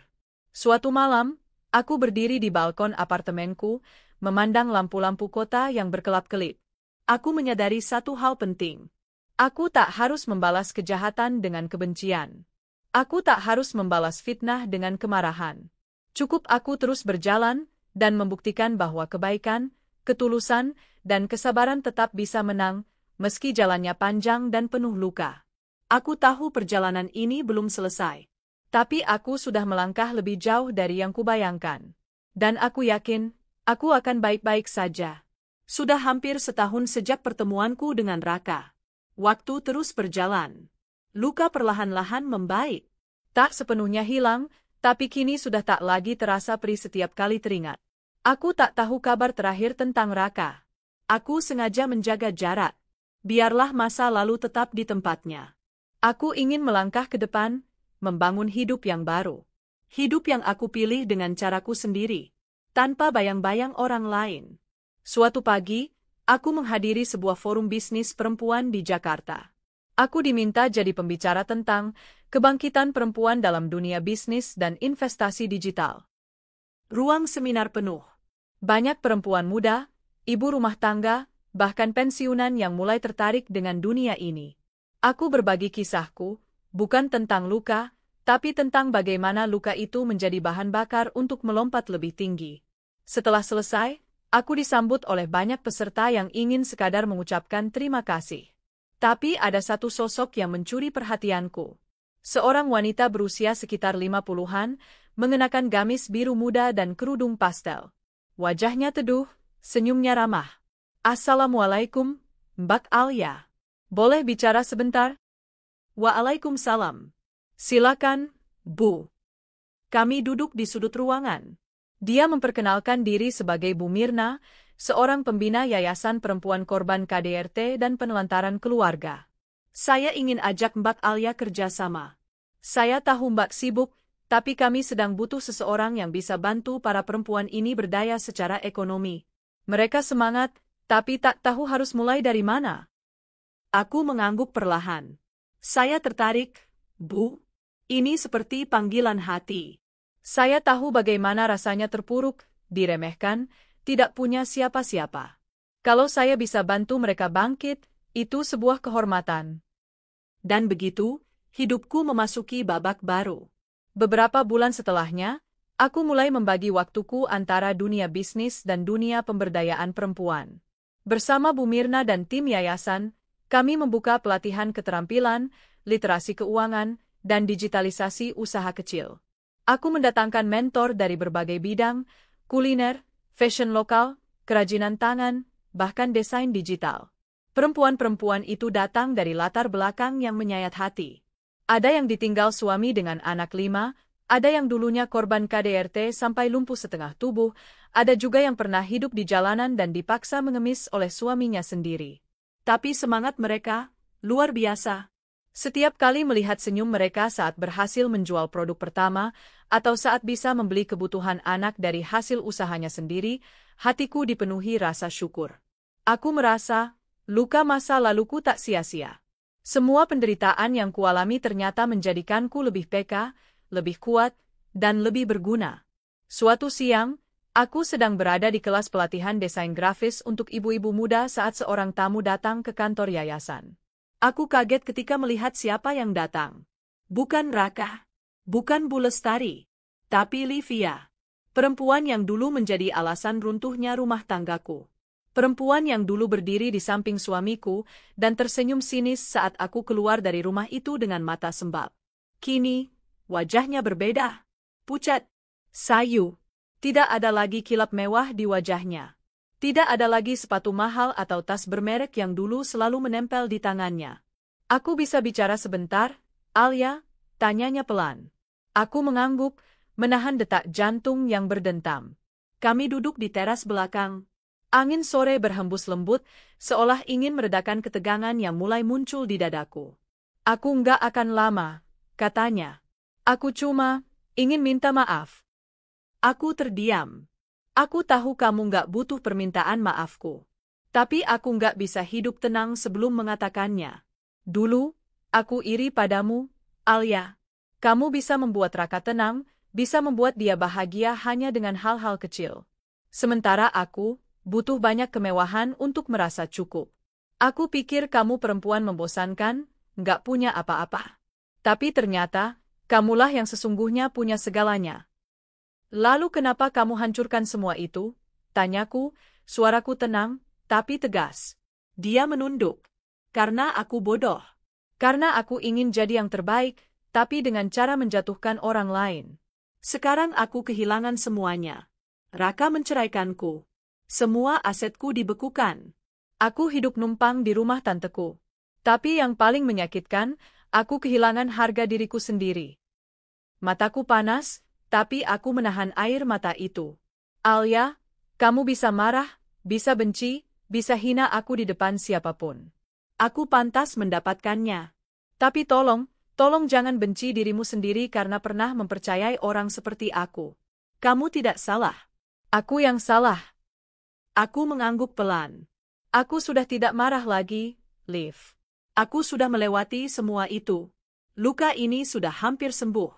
Suatu malam, aku berdiri di balkon apartemenku, memandang lampu-lampu kota yang berkelap-kelip. Aku menyadari satu hal penting. Aku tak harus membalas kejahatan dengan kebencian. Aku tak harus membalas fitnah dengan kemarahan. Cukup aku terus berjalan, dan membuktikan bahwa kebaikan, ketulusan, dan kesabaran tetap bisa menang, meski jalannya panjang dan penuh luka. Aku tahu perjalanan ini belum selesai. Tapi aku sudah melangkah lebih jauh dari yang kubayangkan. Dan aku yakin, aku akan baik-baik saja. Sudah hampir setahun sejak pertemuanku dengan Raka. Waktu terus berjalan. Luka perlahan-lahan membaik. Tak sepenuhnya hilang, tapi kini sudah tak lagi terasa perih setiap kali teringat. Aku tak tahu kabar terakhir tentang Raka. Aku sengaja menjaga jarak. Biarlah masa lalu tetap di tempatnya. Aku ingin melangkah ke depan, membangun hidup yang baru. Hidup yang aku pilih dengan caraku sendiri, tanpa bayang-bayang orang lain. Suatu pagi, aku menghadiri sebuah forum bisnis perempuan di Jakarta. Aku diminta jadi pembicara tentang kebangkitan perempuan dalam dunia bisnis dan investasi digital. Ruang seminar penuh. Banyak perempuan muda, ibu rumah tangga, bahkan pensiunan yang mulai tertarik dengan dunia ini. Aku berbagi kisahku, bukan tentang luka, tapi tentang bagaimana luka itu menjadi bahan bakar untuk melompat lebih tinggi. Setelah selesai, aku disambut oleh banyak peserta yang ingin sekadar mengucapkan terima kasih. Tapi ada satu sosok yang mencuri perhatianku. Seorang wanita berusia sekitar 50-an, mengenakan gamis biru muda dan kerudung pastel. Wajahnya teduh, senyumnya ramah. "Assalamualaikum, Mbak Alia. Boleh bicara sebentar?" "Waalaikumsalam. "Silakan, Bu." Kami duduk di sudut ruangan. Dia memperkenalkan diri sebagai Bu Mirna, seorang pembina Yayasan Perempuan Korban KDRT dan Penelantaran Keluarga. "Saya ingin ajak Mbak Alia kerjasama. Saya tahu Mbak sibuk, tapi kami sedang butuh seseorang yang bisa bantu para perempuan ini berdaya secara ekonomi. Mereka semangat, tapi tak tahu harus mulai dari mana." Aku mengangguk perlahan. "Saya tertarik, Bu. Ini seperti panggilan hati." Saya tahu bagaimana rasanya terpuruk, diremehkan, tidak punya siapa-siapa. Kalau saya bisa bantu mereka bangkit, itu sebuah kehormatan. Dan begitu, hidupku memasuki babak baru. Beberapa bulan setelahnya, aku mulai membagi waktuku antara dunia bisnis dan dunia pemberdayaan perempuan. Bersama Bu Mirna dan tim yayasan, kami membuka pelatihan keterampilan, literasi keuangan, dan digitalisasi usaha kecil. Aku mendatangkan mentor dari berbagai bidang, kuliner, fashion lokal, kerajinan tangan, bahkan desain digital. Perempuan-perempuan itu datang dari latar belakang yang menyayat hati. Ada yang ditinggal suami dengan anak 5, ada yang dulunya korban KDRT sampai lumpuh setengah tubuh, ada juga yang pernah hidup di jalanan dan dipaksa mengemis oleh suaminya sendiri. Tapi semangat mereka luar biasa. Setiap kali melihat senyum mereka saat berhasil menjual produk pertama, atau saat bisa membeli kebutuhan anak dari hasil usahanya sendiri, hatiku dipenuhi rasa syukur. Aku merasa, luka masa laluku tak sia-sia. Semua penderitaan yang kualami ternyata menjadikanku lebih peka, lebih kuat, dan lebih berguna. Suatu siang, aku sedang berada di kelas pelatihan desain grafis untuk ibu-ibu muda saat seorang tamu datang ke kantor yayasan. Aku kaget ketika melihat siapa yang datang. Bukan Raka, bukan Bu Lestari, tapi Livia. Perempuan yang dulu menjadi alasan runtuhnya rumah tanggaku. Perempuan yang dulu berdiri di samping suamiku dan tersenyum sinis saat aku keluar dari rumah itu dengan mata sembab. Kini, wajahnya berbeda. Pucat, sayu. Tidak ada lagi kilap mewah di wajahnya. Tidak ada lagi sepatu mahal atau tas bermerek yang dulu selalu menempel di tangannya. "Aku bisa bicara sebentar, Alia?" tanyanya pelan. Aku mengangguk, menahan detak jantung yang berdentam. Kami duduk di teras belakang. Angin sore berhembus lembut, seolah ingin meredakan ketegangan yang mulai muncul di dadaku. "Aku nggak akan lama," katanya. "Aku cuma ingin minta maaf." Aku terdiam. Aku tahu kamu nggak butuh permintaan maafku. Tapi aku nggak bisa hidup tenang sebelum mengatakannya. Dulu, aku iri padamu, Alia. Kamu bisa membuat Raka tenang, bisa membuat dia bahagia hanya dengan hal-hal kecil. Sementara aku butuh banyak kemewahan untuk merasa cukup. Aku pikir kamu perempuan membosankan, nggak punya apa-apa. Tapi ternyata, kamulah yang sesungguhnya punya segalanya. "Lalu kenapa kamu hancurkan semua itu?" tanyaku, Suaraku tenang, tapi tegas. Dia menunduk. Karena aku bodoh. Karena aku ingin jadi yang terbaik, tapi dengan cara menjatuhkan orang lain. Sekarang aku kehilangan semuanya. Raka menceraikanku. Semua asetku dibekukan. Aku hidup numpang di rumah tanteku. Tapi yang paling menyakitkan, aku kehilangan harga diriku sendiri. Mataku panas, tapi aku menahan air mata itu. Alia, kamu bisa marah, bisa benci, bisa hina aku di depan siapapun. Aku pantas mendapatkannya. Tapi tolong jangan benci dirimu sendiri karena pernah mempercayai orang seperti aku. Kamu tidak salah. Aku yang salah. Aku mengangguk pelan. Aku sudah tidak marah lagi, Liv. Aku sudah melewati semua itu. Luka ini sudah hampir sembuh.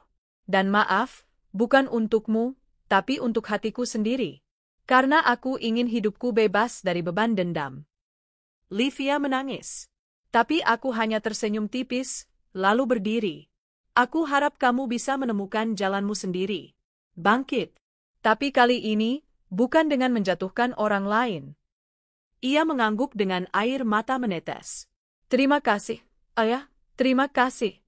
Dan maaf, bukan untukmu, tapi untuk hatiku sendiri. Karena aku ingin hidupku bebas dari beban dendam. Livia menangis. Tapi aku hanya tersenyum tipis, lalu berdiri. Aku harap kamu bisa menemukan jalanmu sendiri. Bangkit. Tapi kali ini, bukan dengan menjatuhkan orang lain. Ia mengangguk dengan air mata menetes. Terima kasih, Ayah, terima kasih.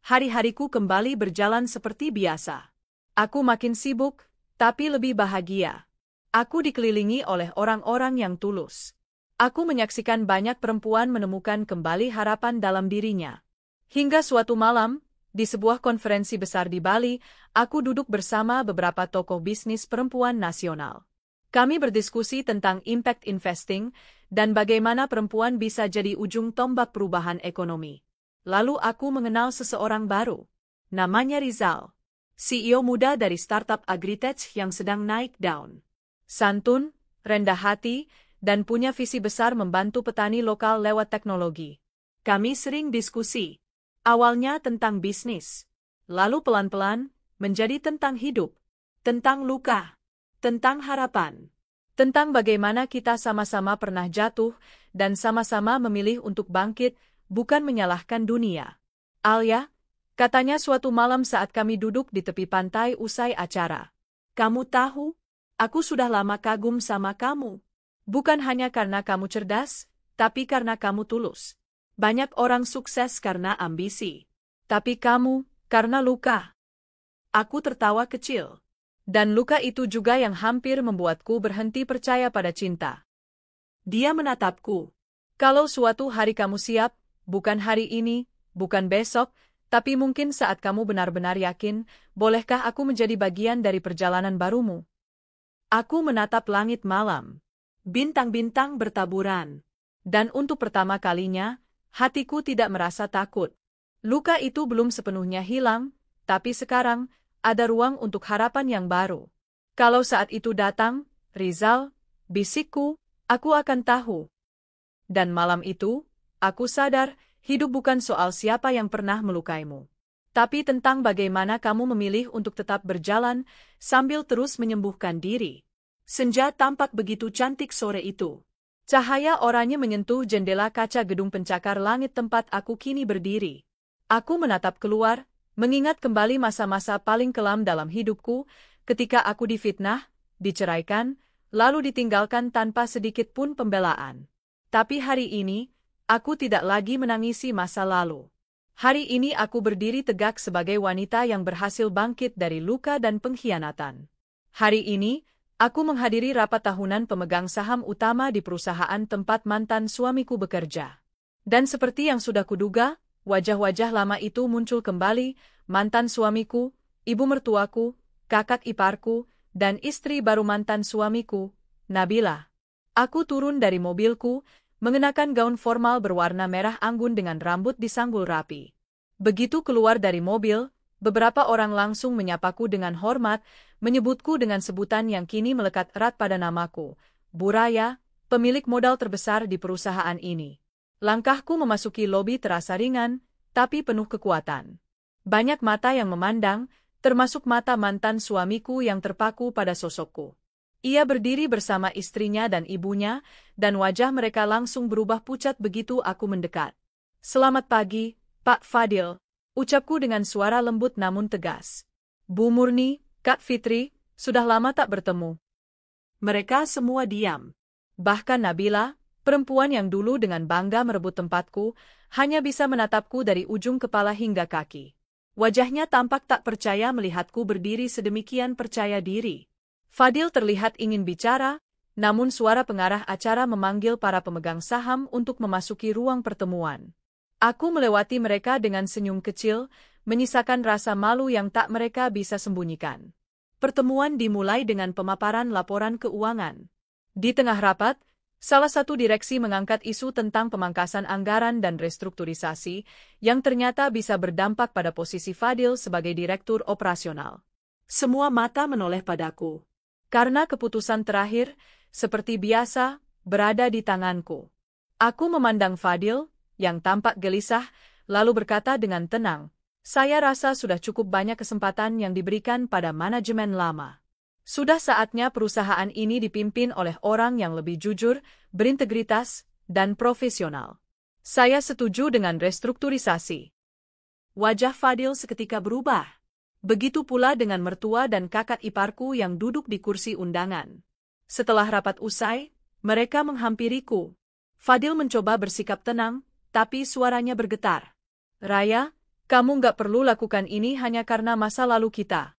Hari-hariku kembali berjalan seperti biasa. Aku makin sibuk, tapi lebih bahagia. Aku dikelilingi oleh orang-orang yang tulus. Aku menyaksikan banyak perempuan menemukan kembali harapan dalam dirinya. Hingga suatu malam, di sebuah konferensi besar di Bali, aku duduk bersama beberapa tokoh bisnis perempuan nasional. Kami berdiskusi tentang impact investing dan bagaimana perempuan bisa jadi ujung tombak perubahan ekonomi. Lalu aku mengenal seseorang baru. Namanya Rizal. CEO muda dari startup agritech yang sedang naik daun. Santun, rendah hati, dan punya visi besar membantu petani lokal lewat teknologi. Kami sering diskusi. Awalnya tentang bisnis. Lalu pelan-pelan menjadi tentang hidup. Tentang luka. Tentang harapan. Tentang bagaimana kita sama-sama pernah jatuh dan sama-sama memilih untuk bangkit, bukan menyalahkan dunia. Alia, katanya suatu malam saat kami duduk di tepi pantai usai acara. Kamu tahu? Aku sudah lama kagum sama kamu. Bukan hanya karena kamu cerdas, tapi karena kamu tulus. Banyak orang sukses karena ambisi. Tapi kamu, karena luka. Aku tertawa kecil. Dan luka itu juga yang hampir membuatku berhenti percaya pada cinta. Dia menatapku. Kalau suatu hari kamu siap, bukan hari ini, bukan besok, tapi mungkin saat kamu benar-benar yakin, bolehkah aku menjadi bagian dari perjalanan barumu? Aku menatap langit malam. Bintang-bintang bertaburan. Dan untuk pertama kalinya, hatiku tidak merasa takut. Luka itu belum sepenuhnya hilang, tapi sekarang, ada ruang untuk harapan yang baru. Kalau saat itu datang, Rizal, bisikku, aku akan tahu. Dan malam itu, aku sadar, hidup bukan soal siapa yang pernah melukaimu. Tapi tentang bagaimana kamu memilih untuk tetap berjalan, sambil terus menyembuhkan diri. Senja tampak begitu cantik sore itu. Cahaya oranye menyentuh jendela kaca gedung pencakar langit tempat aku kini berdiri. Aku menatap keluar, mengingat kembali masa-masa paling kelam dalam hidupku, ketika aku difitnah, diceraikan, lalu ditinggalkan tanpa sedikit pun pembelaan. Tapi hari ini, aku tidak lagi menangisi masa lalu. Hari ini aku berdiri tegak sebagai wanita yang berhasil bangkit dari luka dan pengkhianatan. Hari ini, aku menghadiri rapat tahunan pemegang saham utama di perusahaan tempat mantan suamiku bekerja. Dan seperti yang sudah kuduga, wajah-wajah lama itu muncul kembali, mantan suamiku, ibu mertuaku, kakak iparku, dan istri baru mantan suamiku, Nabila. Aku turun dari mobilku, mengenakan gaun formal berwarna merah anggun dengan rambut disanggul rapi. Begitu keluar dari mobil, beberapa orang langsung menyapaku dengan hormat, menyebutku dengan sebutan yang kini melekat erat pada namaku, Buraya, pemilik modal terbesar di perusahaan ini. Langkahku memasuki lobi terasa ringan, tapi penuh kekuatan. Banyak mata yang memandang, termasuk mata mantan suamiku yang terpaku pada sosokku. Ia berdiri bersama istrinya dan ibunya, dan wajah mereka langsung berubah pucat begitu aku mendekat. "Selamat pagi, Pak Fadil," ucapku dengan suara lembut namun tegas. "Bu Murni, Kak Fitri, sudah lama tak bertemu." Mereka semua diam. Bahkan Nabila, perempuan yang dulu dengan bangga merebut tempatku, hanya bisa menatapku dari ujung kepala hingga kaki. Wajahnya tampak tak percaya melihatku berdiri sedemikian percaya diri. Fadil terlihat ingin bicara, namun suara pengarah acara memanggil para pemegang saham untuk memasuki ruang pertemuan. Aku melewati mereka dengan senyum kecil, menyisakan rasa malu yang tak mereka bisa sembunyikan. Pertemuan dimulai dengan pemaparan laporan keuangan. Di tengah rapat, salah satu direksi mengangkat isu tentang pemangkasan anggaran dan restrukturisasi yang ternyata bisa berdampak pada posisi Fadil sebagai direktur operasional. Semua mata menoleh padaku. Karena keputusan terakhir, seperti biasa, berada di tanganku. Aku memandang Fadil, yang tampak gelisah, lalu berkata dengan tenang, "Saya rasa sudah cukup banyak kesempatan yang diberikan pada manajemen lama. Sudah saatnya perusahaan ini dipimpin oleh orang yang lebih jujur, berintegritas, dan profesional. Saya setuju dengan restrukturisasi." Wajah Fadil seketika berubah. Begitu pula dengan mertua dan kakak iparku yang duduk di kursi undangan. Setelah rapat usai, mereka menghampiriku. Fadil mencoba bersikap tenang, tapi suaranya bergetar. "Raya, kamu nggak perlu lakukan ini hanya karena masa lalu kita."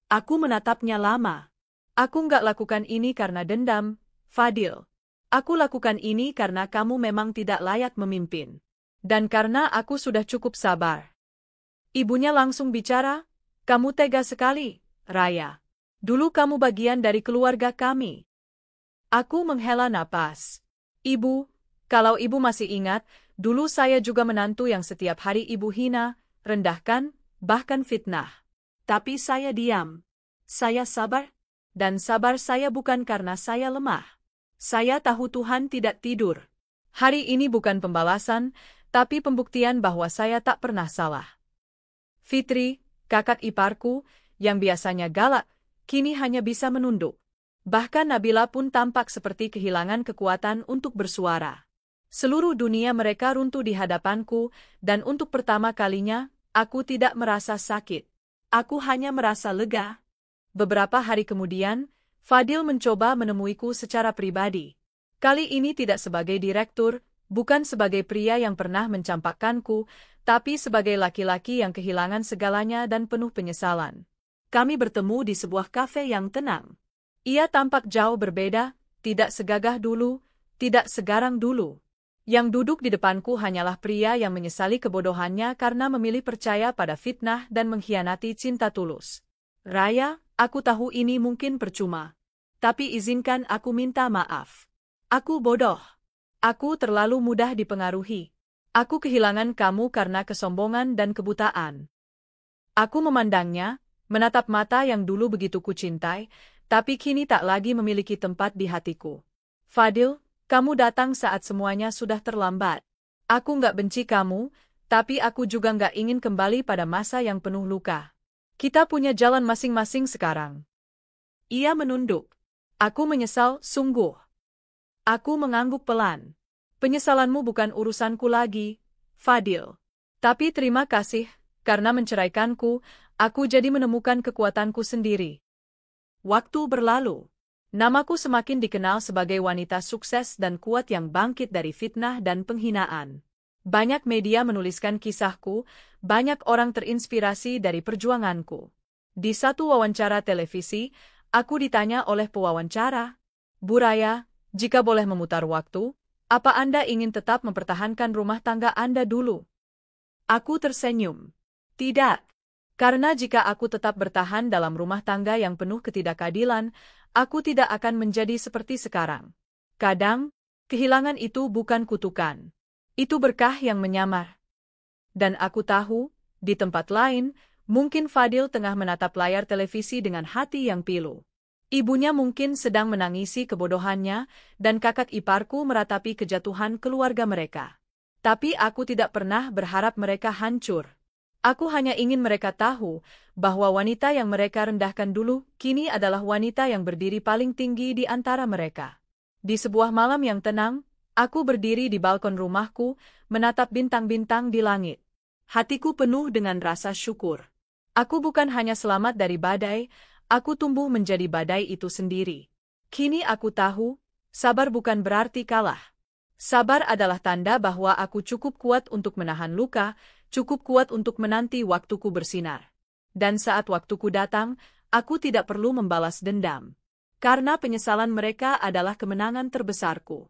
Aku menatapnya lama. "Aku nggak lakukan ini karena dendam, Fadil. Aku lakukan ini karena kamu memang tidak layak memimpin. Dan karena aku sudah cukup sabar." Ibunya langsung bicara, "Kamu tega sekali, Raya. Dulu kamu bagian dari keluarga kami." Aku menghela napas. "Ibu, kalau ibu masih ingat, dulu saya juga menantu yang setiap hari ibu hina, rendahkan, bahkan fitnah. Tapi saya diam. Saya sabar. Dan sabar saya bukan karena saya lemah. Saya tahu Tuhan tidak tidur. Hari ini bukan pembalasan, tapi pembuktian bahwa saya tak pernah salah." Fitri, kakak iparku, yang biasanya galak, kini hanya bisa menunduk. Bahkan Nabila pun tampak seperti kehilangan kekuatan untuk bersuara. Seluruh dunia mereka runtuh di hadapanku, dan untuk pertama kalinya, aku tidak merasa sakit. Aku hanya merasa lega. Beberapa hari kemudian, Fadil mencoba menemuiku secara pribadi. Kali ini tidak sebagai direktur, bukan sebagai pria yang pernah mencampakkanku, tapi sebagai laki-laki yang kehilangan segalanya dan penuh penyesalan. Kami bertemu di sebuah kafe yang tenang. Ia tampak jauh berbeda, tidak segagah dulu, tidak segarang dulu. Yang duduk di depanku hanyalah pria yang menyesali kebodohannya karena memilih percaya pada fitnah dan mengkhianati cinta tulus. "Raya, aku tahu ini mungkin percuma. Tapi izinkan aku minta maaf. Aku bodoh. Aku terlalu mudah dipengaruhi. Aku kehilangan kamu karena kesombongan dan kebutaan." Aku memandangnya, menatap mata yang dulu begitu kucintai, tapi kini tak lagi memiliki tempat di hatiku. "Fadil, kamu datang saat semuanya sudah terlambat. Aku nggak benci kamu, tapi aku juga nggak ingin kembali pada masa yang penuh luka. Kita punya jalan masing-masing sekarang." Ia menunduk. Aku menyesal, sungguh. Aku mengangguk pelan. "Penyesalanmu bukan urusanku lagi, Fadil. Tapi terima kasih, karena menceraikanku, aku jadi menemukan kekuatanku sendiri." Waktu berlalu. Namaku semakin dikenal sebagai wanita sukses dan kuat yang bangkit dari fitnah dan penghinaan. Banyak media menuliskan kisahku, banyak orang terinspirasi dari perjuanganku. Di satu wawancara televisi, aku ditanya oleh pewawancara, "Bu Raya, jika boleh memutar waktu, apa Anda ingin tetap mempertahankan rumah tangga Anda dulu?" Aku tersenyum. "Tidak. Karena jika aku tetap bertahan dalam rumah tangga yang penuh ketidakadilan, aku tidak akan menjadi seperti sekarang. Kadang, kehilangan itu bukan kutukan. Itu berkah yang menyamar." Dan aku tahu, di tempat lain, mungkin Fadil tengah menatap layar televisi dengan hati yang pilu. Ibunya mungkin sedang menangisi kebodohannya, dan kakak iparku meratapi kejatuhan keluarga mereka. Tapi aku tidak pernah berharap mereka hancur. Aku hanya ingin mereka tahu bahwa wanita yang mereka rendahkan dulu kini adalah wanita yang berdiri paling tinggi di antara mereka. Di sebuah malam yang tenang, aku berdiri di balkon rumahku, menatap bintang-bintang di langit. Hatiku penuh dengan rasa syukur. Aku bukan hanya selamat dari badai, aku tumbuh menjadi badai itu sendiri. Kini aku tahu, Sabar bukan berarti kalah. Sabar adalah tanda bahwa aku cukup kuat untuk menahan luka, cukup kuat untuk menanti waktuku bersinar. Dan saat waktuku datang, aku tidak perlu membalas dendam. Karena penyesalan mereka adalah kemenangan terbesarku.